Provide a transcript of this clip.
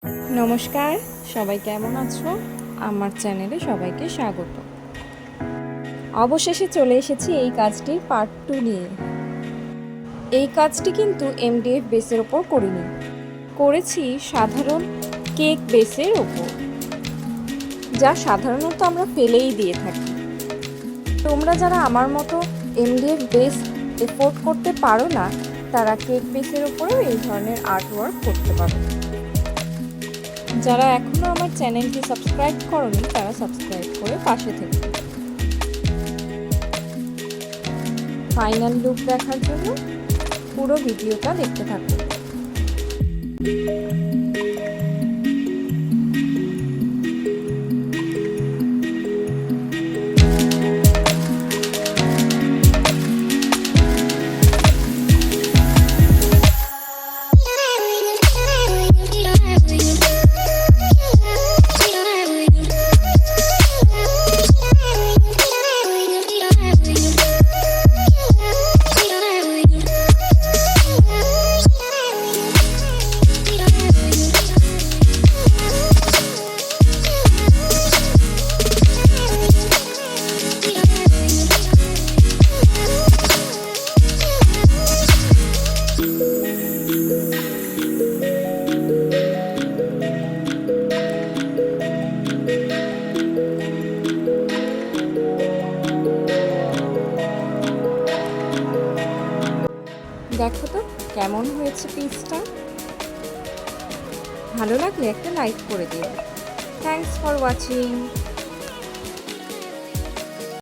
নমস্কার, সবাই কেমন আছো? আমার চ্যানেলে সবাইকে স্বাগত। অবশেষে চলে এসেছি এই কাজটির পার্ট 2 নিয়ে। এই কাজটি কিন্তু এমডিএফ বেসের ওপর করিনি, করেছি সাধারণ কেক বেসের ওপর, যা সাধারণত আমরা ফেলেই দিয়ে থাকি। তোমরা যারা আমার মতো এমডিএফ বেস এফোর্ড করতে পারো না, তারা কেক বেসের ওপরেও এই ধরনের আর্টওয়ার্ক করতে পারো। যারা এখনও আমার চ্যানেলটি সাবস্ক্রাইব করনি, তারা সাবস্ক্রাইব করে পাশে থেকে ফাইনাল লুক দেখার জন্য পুরো ভিডিওটা দেখতে থাকুন। দেখো তো কেমন হয়েছে পিসটা। ভালো লাগলে একটা লাইক করে দিও। Thanks for watching.